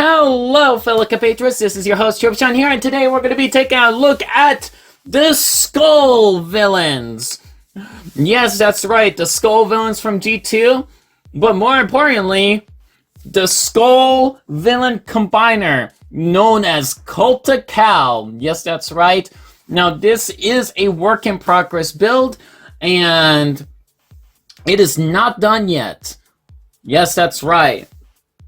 Hello, fellow compatriots. This is your host, Sean here, and today we're going to be taking a look at the Skull villains. Yes, that's right, the Skull villains from G2, but more importantly, the Skull villain combiner, known as Kulta Cal. Yes, that's right. Now, this is a work in progress build, and it is not done yet. Yes, that's right.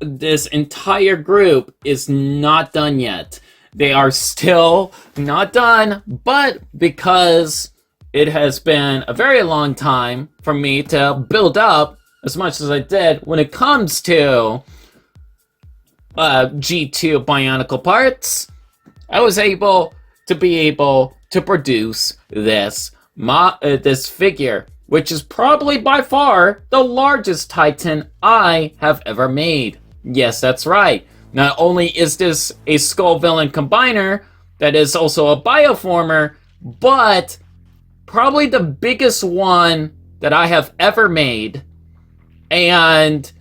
This entire group is not done yet. They are still not done, but because it has been a very long time for me to build up as much as I did when it comes to G2 Bionicle parts, I was able to produce this this figure, which is probably by far the largest Titan I have ever made. Yes, that's right. Not only is this a Skull villain combiner that is also a bioformer, but probably the biggest one that I have ever made. And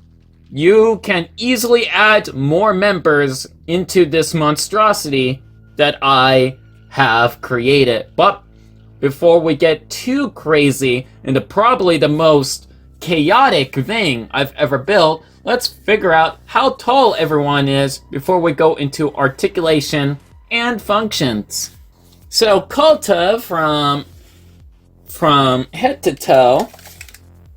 you can easily add more members into this monstrosity that I have created. But before we get too crazy into probably the most chaotic thing I've ever built, let's figure out how tall everyone is before we go into articulation and functions. So Kulta from head to toe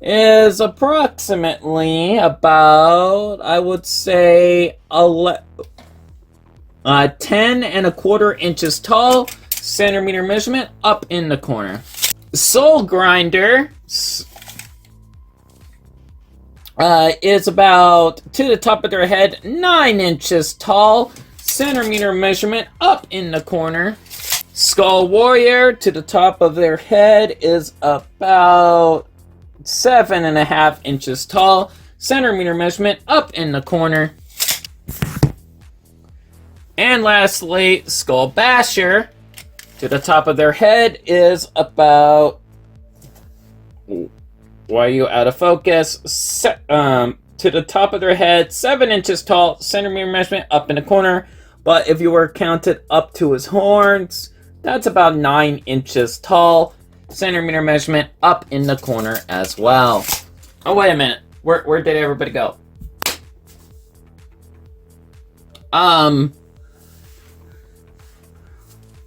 is approximately about, I would say, 10.25 inches tall, centimeter measurement up in the corner. Soul Grinder is about, to the top of their head, 9 inches tall, centimeter measurement up in the corner. Skull Warrior, to the top of their head, is about 7.5 inches tall, centimeter measurement up in the corner. And lastly, Skull Basher, to the top of their head is about, why are you out of focus? To the top of their head, 7 inches tall, centimeter measurement up in the corner. But if you were counted up to his horns, that's about 9 inches tall, centimeter measurement up in the corner as well. Oh, wait a minute. Where did everybody go?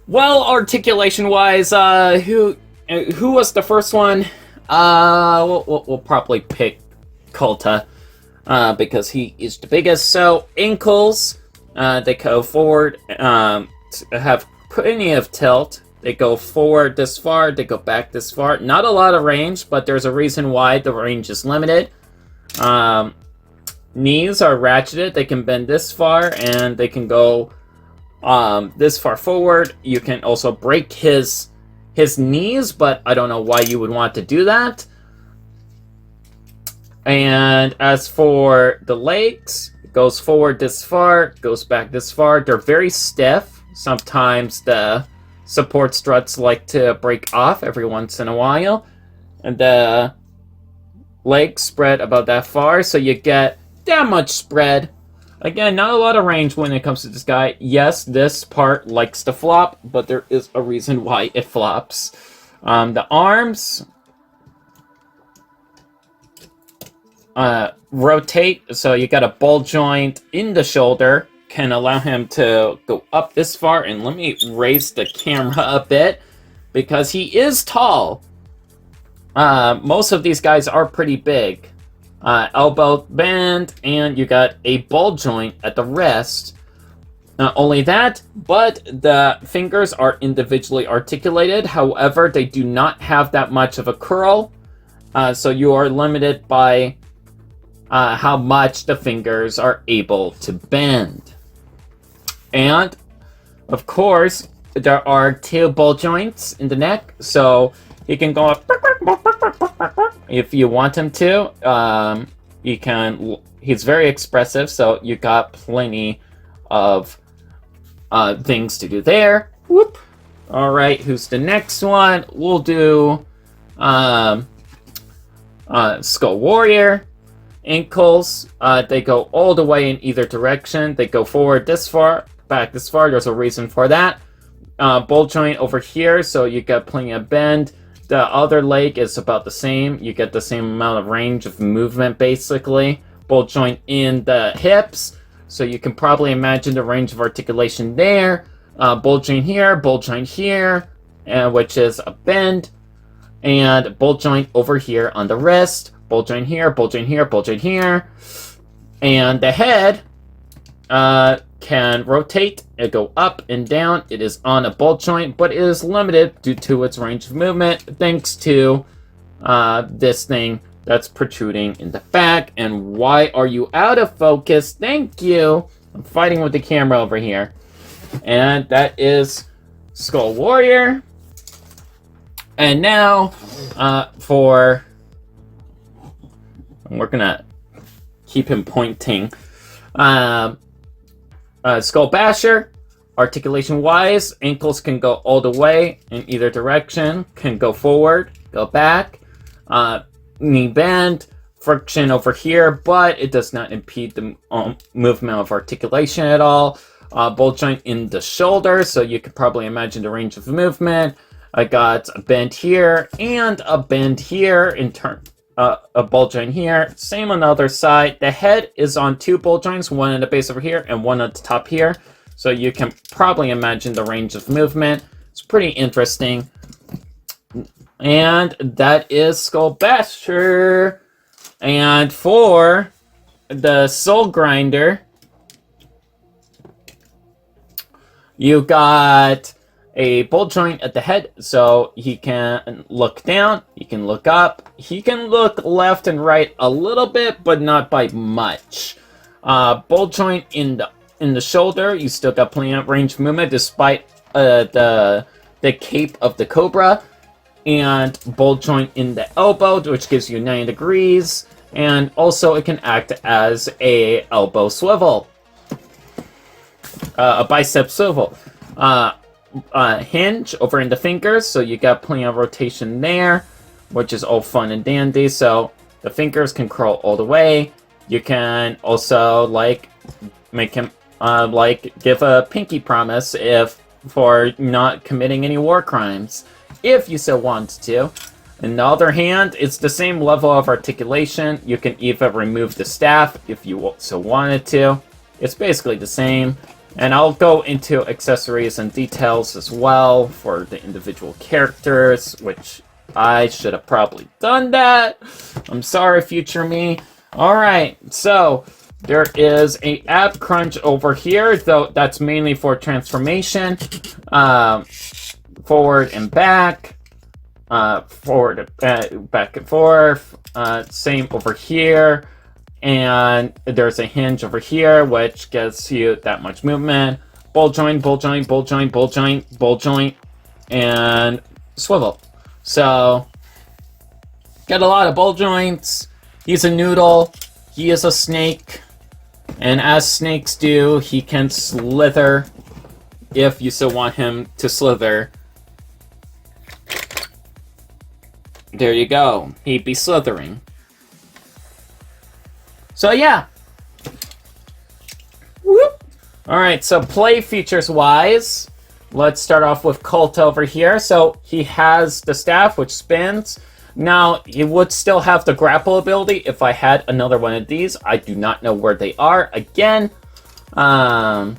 Well, articulation-wise, who was the first one? We'll probably pick Kulta, because he is the biggest. So, ankles, they go forward, have plenty of tilt. They go forward this far, they go back this far. Not a lot of range, but there's a reason why the range is limited. Knees are ratcheted. They can bend this far, and they can go this far forward. You can also break his knees, but I don't know why you would want to do that. And as for the legs, it goes forward this far, goes back this far. They're very stiff. Sometimes the support struts like to break off every once in a while. And the legs spread about that far, so you get that much spread. Again, not a lot of range when it comes to this guy. Yes, this part likes to flop, but there is a reason why it flops. The arms rotate, so you got a ball joint in the shoulder. Can allow him to go up this far. And let me raise the camera a bit, because he is tall. Most of these guys are pretty big. Elbow band, and you got a ball joint at the wrist. Not only that, but the fingers are individually articulated. However, they do not have that much of a curl, so you are limited by how much the fingers are able to bend. And, of course, there are 2 ball joints in the neck, so he can go up if you want him to. He can. He's very expressive, so you got plenty of things to do there. Whoop. All right, who's the next one? We'll do Skull Warrior. Ankles, they go all the way in either direction. They go forward this far, back this far. There's a reason for that. Ball joint over here, so you get plenty of bend. The other leg is about the same. You get the same amount of range of movement, basically. Ball joint in the hips, so you can probably imagine the range of articulation there. Ball joint here, which is a bend. And ball joint over here on the wrist. Ball joint here, ball joint here, ball joint here. And the head can rotate and go up and down. It is on a ball joint, but it is limited due to its range of movement thanks to this thing that's protruding in the back. And why are you out of focus? Thank you. I'm fighting with the camera over here. And that is Skull Warrior. And now we're gonna keep him pointing. Skull Basher, articulation wise, ankles can go all the way in either direction, can go forward, go back, knee bend, friction over here, but it does not impede the movement of articulation at all. Ball joint in the shoulder, so you could probably imagine the range of movement. I got a bend here and a bend here in turn. A ball joint here, same on the other side. The head is on two ball joints, one at the base over here and one at the top here. So you can probably imagine the range of movement. It's pretty interesting. And that is Skull Basher. And for the Soul Grinder, you got a ball joint at the head, so he can look down, he can look up, he can look left and right a little bit, but not by much. Ball joint in the shoulder, you still got plenty of range of movement despite the cape of the Cobra, and ball joint in the elbow, which gives you 90 degrees, and also it can act as a elbow swivel, a bicep swivel. Hinge over in the fingers, so you got plenty of rotation there, which is all fun and dandy. So the fingers can curl all the way. You can also make him give a pinky promise for not committing any war crimes, if you so want to. On the other hand, it's the same level of articulation. You can even remove the staff if you so wanted to. It's basically the same. And I'll go into accessories and details as well for the individual characters, which I should have probably done that. I'm sorry, future me. Alright, so there is a ab crunch over here, though that's mainly for transformation. Forward and back. Forward, back and forth. Same over here. And there's a hinge over here, which gets you that much movement. Ball joint, ball joint, ball joint, ball joint, ball joint, and swivel. So, get a lot of ball joints. He's a noodle. He is a snake. And as snakes do, he can slither if you so want him to slither. There you go. He'd be slithering. So yeah. Whoop. Alright, so play features wise, let's start off with Kulta over here. So he has the staff which spins. Now, he would still have the grapple ability if I had another one of these. I do not know where they are again. And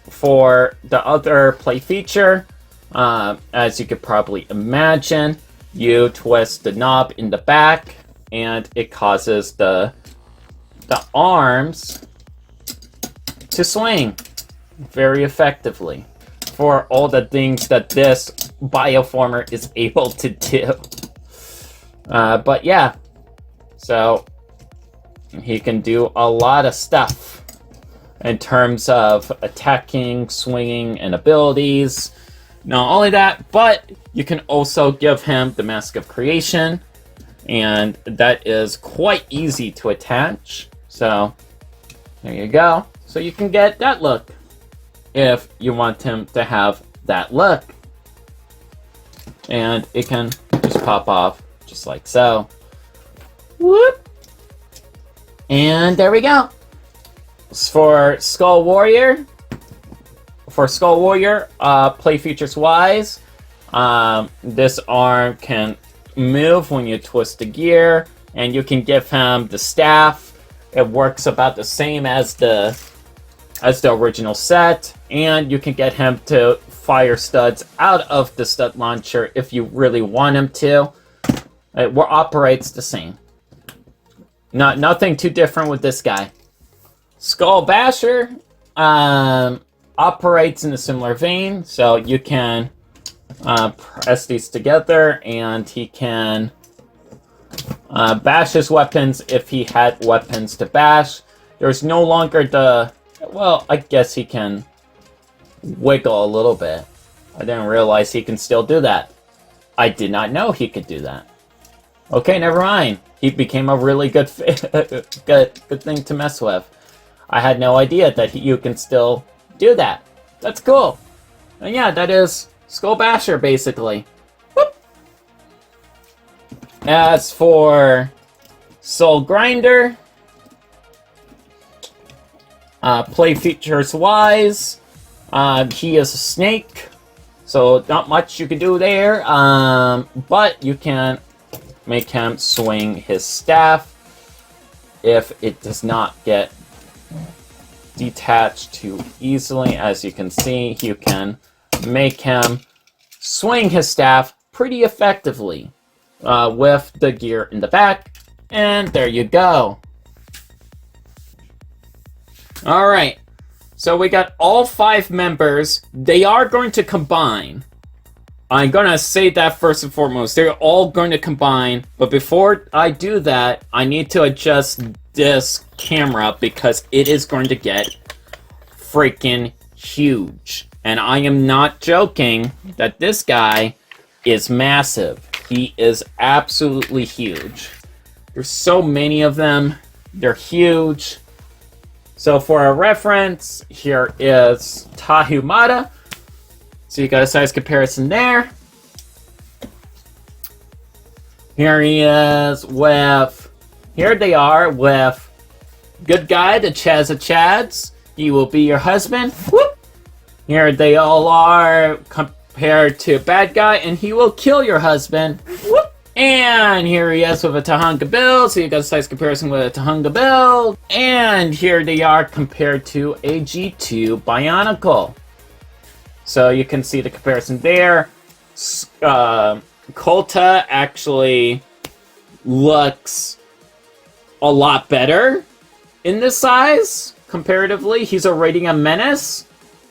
for the other play feature, as you could probably imagine, you twist the knob in the back and it causes the arms to swing very effectively for all the things that this bioformer is able to do. But yeah, so he can do a lot of stuff in terms of attacking, swinging, and abilities. Not only that, but you can also give him the Mask of Creation, and that is quite easy to attach. So there you go. So you can get that look if you want him to have that look. And it can just pop off just like so. Whoop! And there we go. For Skull Warrior, play features wise, this arm can move when you twist the gear, and you can give him the staff. It works about the same as the original set, and you can get him to fire studs out of the stud launcher if you really want him to. It operates the same. Nothing too different with this guy. Skull Basher operates in a similar vein, so you can press these together, and he can bash his weapons if he had weapons to bash. There's no longer the... Well, I guess he can wiggle a little bit. I didn't realize he can still do that. I did not know he could do that. Okay, never mind. He became a really good good thing to mess with. I had no idea that you can still do that. That's cool. And yeah, that is Skull Basher, basically. Whoop. As for Soul Grinder, play features wise, he is a snake, so not much you can do there, but you can make him swing his staff if it does not get detached too easily. As you can see, you can make him swing his staff pretty effectively with the gear in the back, and there you go. Alright, so we got all 5 members. They are going to combine. I'm going to say that first and foremost. They're all going to combine, but before I do that, I need to adjust this camera because it is going to get freaking huge. And I am not joking that this guy is massive. He is absolutely huge. There's so many of them. They're huge. So for a reference, here is Tahumata. So you got a size comparison there. Here he is with... Here they are with good guy, the Chaz of Chads. He will be your husband. Whoop! Here they all are compared to bad guy, and he will kill your husband. Whoop! And here he is with a Tahunga build, so you got a size comparison with a Tahunga build. And here they are compared to a G2 Bionicle. So you can see the comparison there. Kulta actually looks a lot better in this size, comparatively. He's already a menace.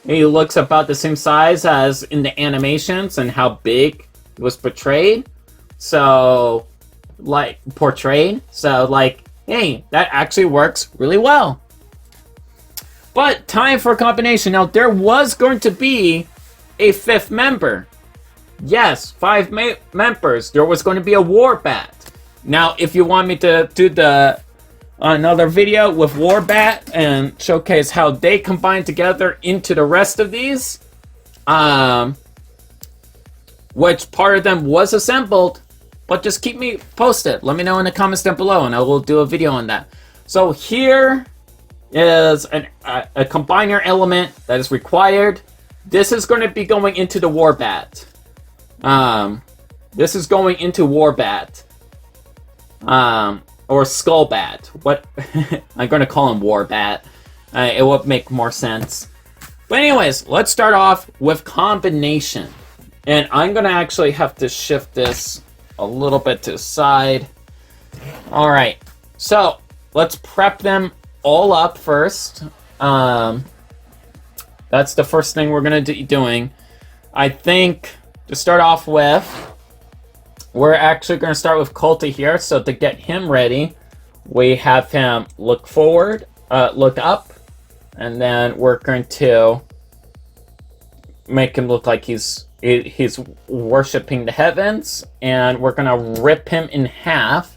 He looks about the same size as in the animations and how big it was portrayed. So, hey, that actually works really well. But time for a combination. Now, there was going to be a 5th member. Yes, 5 members. There was going to be a Warbat. Now, if you want me to do another video with Warbat and showcase how they combine together into the rest of these, which part of them was assembled, but just keep me posted. Let me know in the comments down below, and I will do a video on that. So here is a combiner element that is required. This is going to be going into the Warbat. This is going into Warbat. Or Skullbat. What? I'm going to call him Warbat. It would make more sense. But anyways, let's start off with combination. And I'm going to actually have to shift this a little bit to the side. Alright, so let's prep them all up first. That's the first thing we're going to be doing. I think to start off with, we're actually going to start with Kulta here. So to get him ready, we have him look forward, look up, and then we're going to make him look like he's worshiping the heavens, and we're going to rip him in half,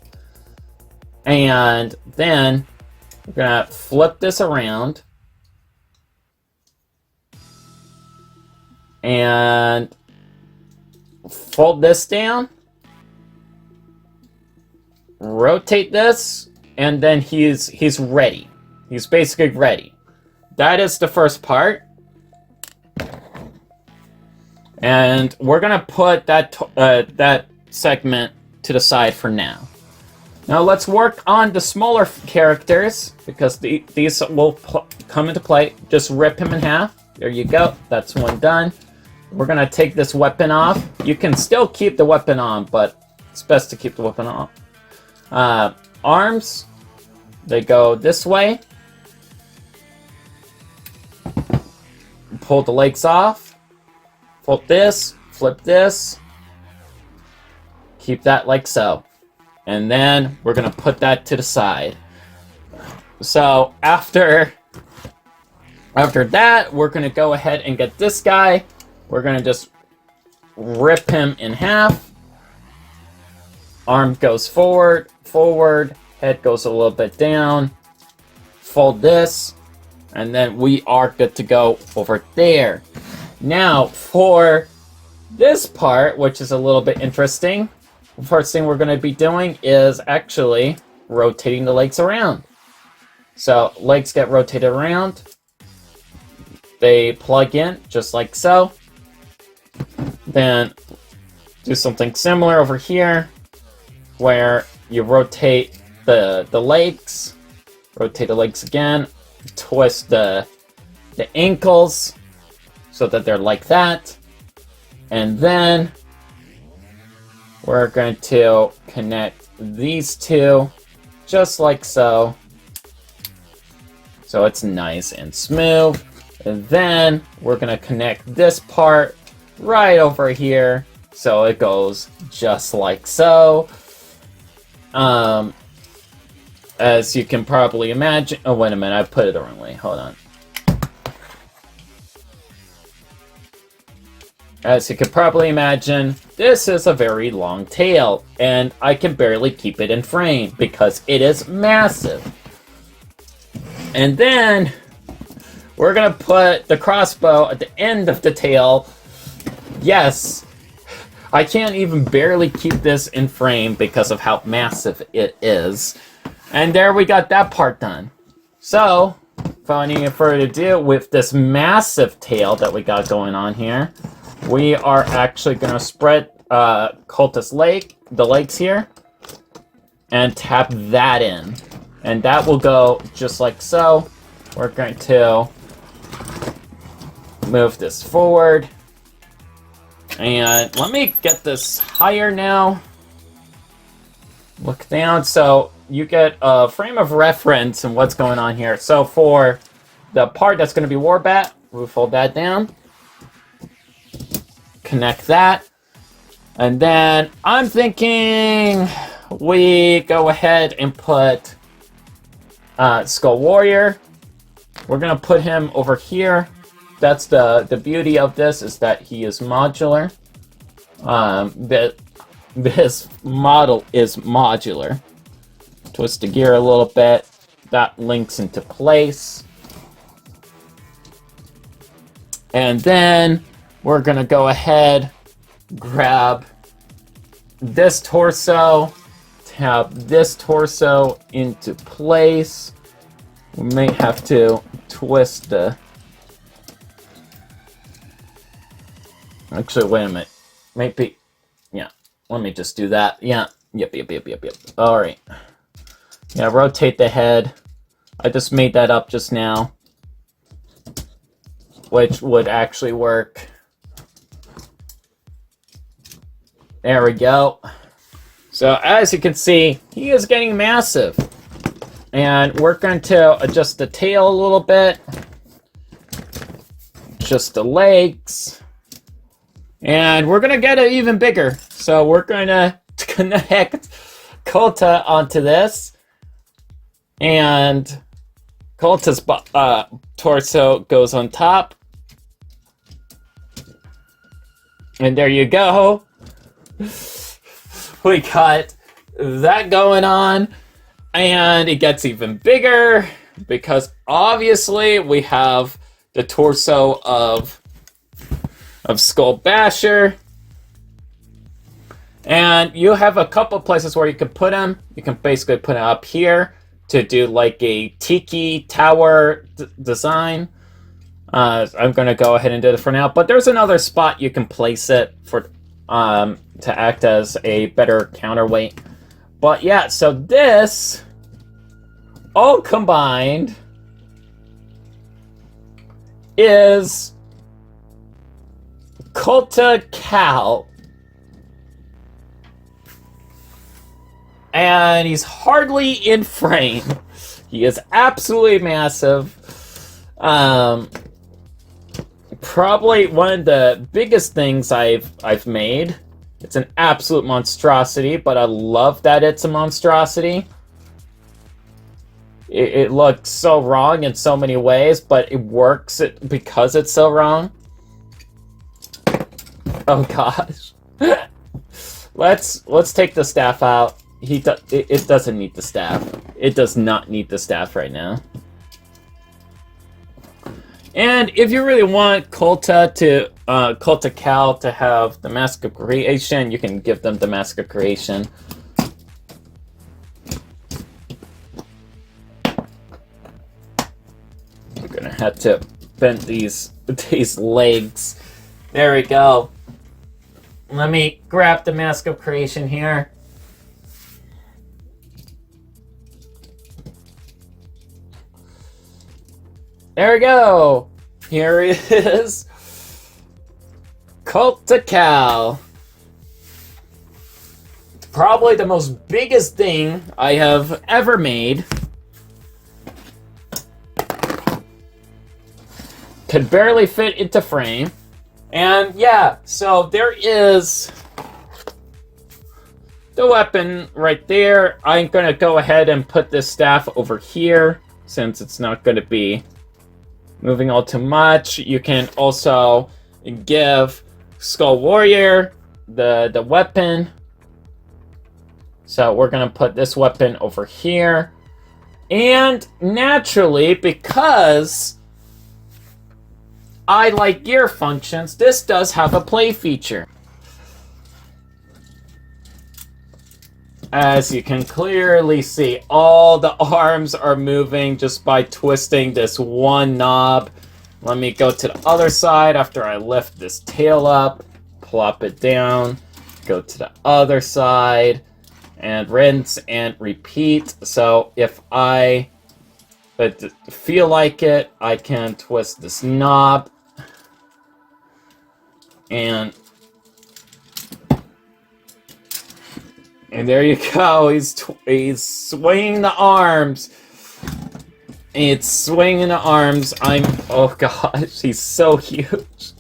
and then we're going to flip this around, and fold this down, rotate this, and then he's ready. He's basically ready. That is the first part. And we're gonna put that segment to the side for now. Now let's work on the smaller characters, because these will come into play. Just rip him in half. There you go. That's one done. We're gonna take this weapon off. You can still keep the weapon on, but it's best to keep the weapon off. Arms, they go this way. Pull the legs off. Flip this, flip this. Keep that like so. And then we're gonna put that to the side. So after that, we're gonna go ahead and get this guy. We're gonna just rip him in half. Arm goes forward, forward. Head goes a little bit down. Fold this. And then we are good to go over there. Now, for this part, which is a little bit interesting, the first thing we're going to be doing is actually rotating the legs around. So, legs get rotated around. They plug in, just like so. Then, do something similar over here, where you rotate the legs. Rotate the legs again. Twist the ankles so that they're like that. And then we're going to connect these two just like so. So it's nice and smooth. And then we're going to connect this part right over here so it goes just like so. As you can probably imagine... Oh, wait a minute. I put it the wrong way. Hold on. As you can probably imagine, this is a very long tail, and I can barely keep it in frame because it is massive. And then we're going to put the crossbow at the end of the tail. Yes, I can't even barely keep this in frame because of how massive it is. And there we got that part done. So, without any further ado, with this massive tail that we got going on here, we are actually going to spread Kulta's the legs here, and tap that in. And that will go just like so. We're going to move this forward. And let me get this higher now. Look down. So you get a frame of reference and what's going on here. So for the part that's going to be Warbat, we'll fold that down. Connect that. And then I'm thinking we go ahead and put Skull Warrior. We're going to put him over here. That's the beauty of this, is that he is modular. This model is modular. Twist the gear a little bit. That links into place. And then we're going to go ahead, grab this torso, tap this torso into place. We may have to twist the... Actually, wait a minute. Maybe... Yeah, let me just do that. Yeah, yep. Alright. Yeah, rotate the head. I just made that up just now, which would actually work. There we go. So as you can see, he is getting massive. And we're going to adjust the tail a little bit. Just the legs. And we're going to get it even bigger. So we're going to connect Kulta onto this. And Kulta's torso goes on top. And there you go. We got that going on. And it gets even bigger because obviously we have the torso of Skull Basher. And you have a couple places where you can put him. You can basically put him up here. to do like a tiki tower design. I'm going to go ahead and do it for now. But there's another spot you can place it for to act as a better counterweight. But yeah, so this all combined is Kulta Cal. And he's hardly in frame. He is absolutely massive. Probably one of the biggest things I've made. It's an absolute monstrosity, but I love that it's a monstrosity. It looks so wrong in so many ways, but it works because it's so wrong. Oh gosh. Let's take the staff out. It doesn't need the staff. It does not need the staff right now. And if you really want Kulta Cal to have the Mask of Creation, you can give them the Mask of Creation. I'm gonna have to bend these legs. There we go. Let me grab the Mask of Creation here. There we go. Here he is. Kulta Cal. Probably the most biggest thing I have ever made. Could barely fit into frame. And yeah, so there is the weapon right there. I'm going to go ahead and put this staff over here since it's not going to be moving all too much. You can also give Skull Warrior the weapon. So we're going to put this weapon over here. And naturally, because I like gear functions, this does have a play feature. As you can clearly see, all the arms are moving just by twisting this one knob. Let me go to the other side after I lift this tail up, plop it down, go to the other side, and rinse and repeat. So if I feel like it, I can twist this knob and there you go. He's swinging the arms. It's swinging the arms. Oh gosh, he's so huge.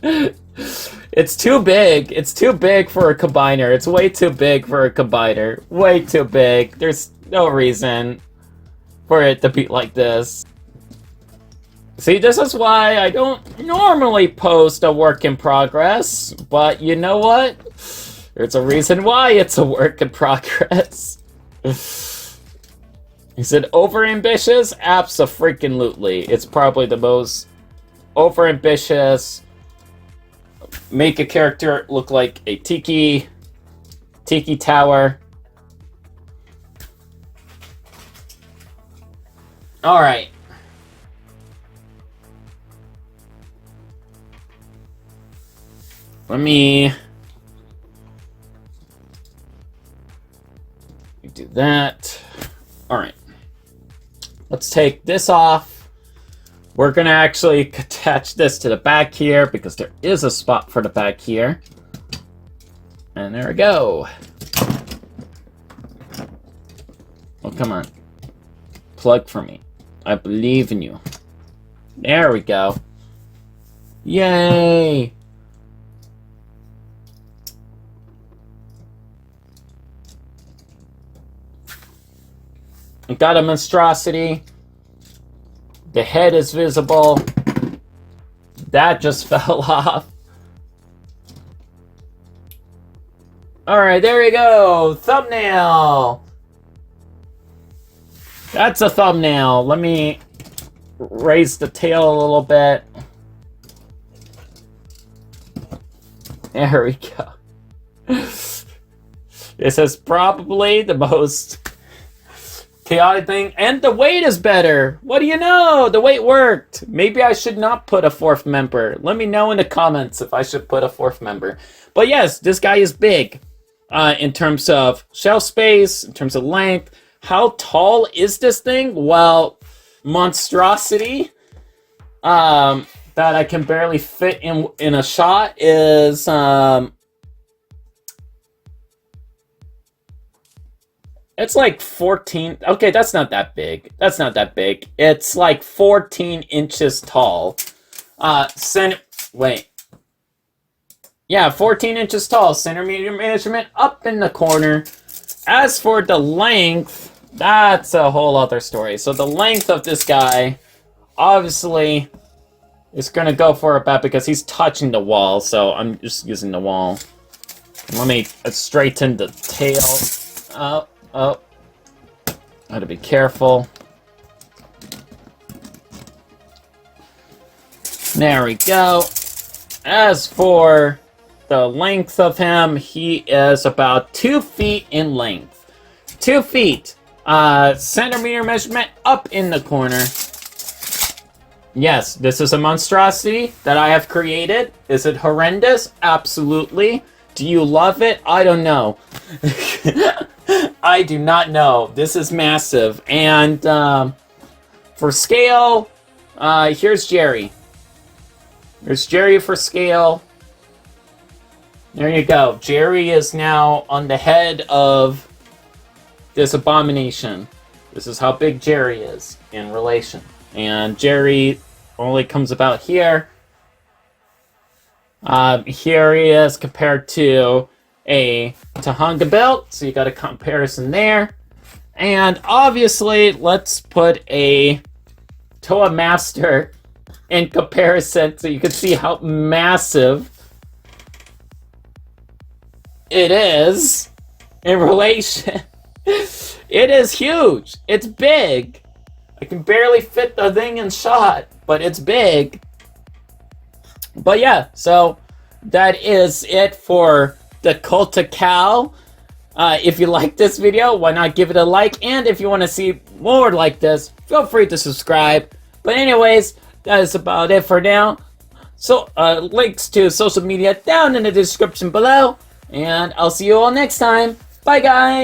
It's too big. It's too big for a combiner. It's way too big for a combiner. Way too big. There's no reason for it to be like this. See, this is why I don't normally post a work in progress, but you know what? There's a reason why it's a work in progress. Is it overambitious? Abso-freaking-lutely. It's probably the most overambitious. Make a character look like a tiki tower. Alright. Let me do that. Alright. Let's take this off. We're going to actually attach this to the back here because there is a spot for the back here. And there we go. Oh, come on. Plug for me. I believe in you. There we go. Yay! Got a monstrosity. The head is visible. That just fell off. Alright, there you go. Thumbnail. That's a thumbnail. Let me raise the tail a little bit. There we go. This is probably the most chaotic thing, and the weight is better. What do you know? The weight worked. Maybe I should not put a fourth member. Let me know in the comments if I should put a fourth member. But yes, this guy is big in terms of shelf space, in terms of length. How tall is this thing? Well, monstrosity that I can barely fit in a shot is it's like 14. Okay, that's not that big. That's not that big. It's like 14 inches tall. Wait. Yeah, 14 inches tall. Centimeter measurement up in the corner. As for the length, that's a whole other story. So the length of this guy, obviously, is going to go for about, because he's touching the wall, so I'm just using the wall. Let me straighten the tail. Oh. I gotta be careful. There we go. As for the length of him, he is about 2 feet in length. 2 feet. Centimeter measurement up in the corner. Yes, this is a monstrosity that I have created. Is it horrendous? Absolutely. Do you love it? I don't know. I do not know. This is massive. And for scale, here's Jerry. There's Jerry for scale. There you go. Jerry is now on the head of this abomination. This is how big Jerry is in relation. And Jerry only comes about here. Here he is compared to a Tahunga build, so you got a comparison there. And obviously, let's put a Toa Master in comparison so you can see how massive it is in relation. It is huge. It's big. I can barely fit the thing in shot, but it's big. But yeah, so that is it for the Kulta cow. If you like this video, why not give it a like? And if you want to see more like this, feel free to subscribe. But anyways, that is about it for now. So links to social media down in the description below. And I'll see you all next time. Bye, guys!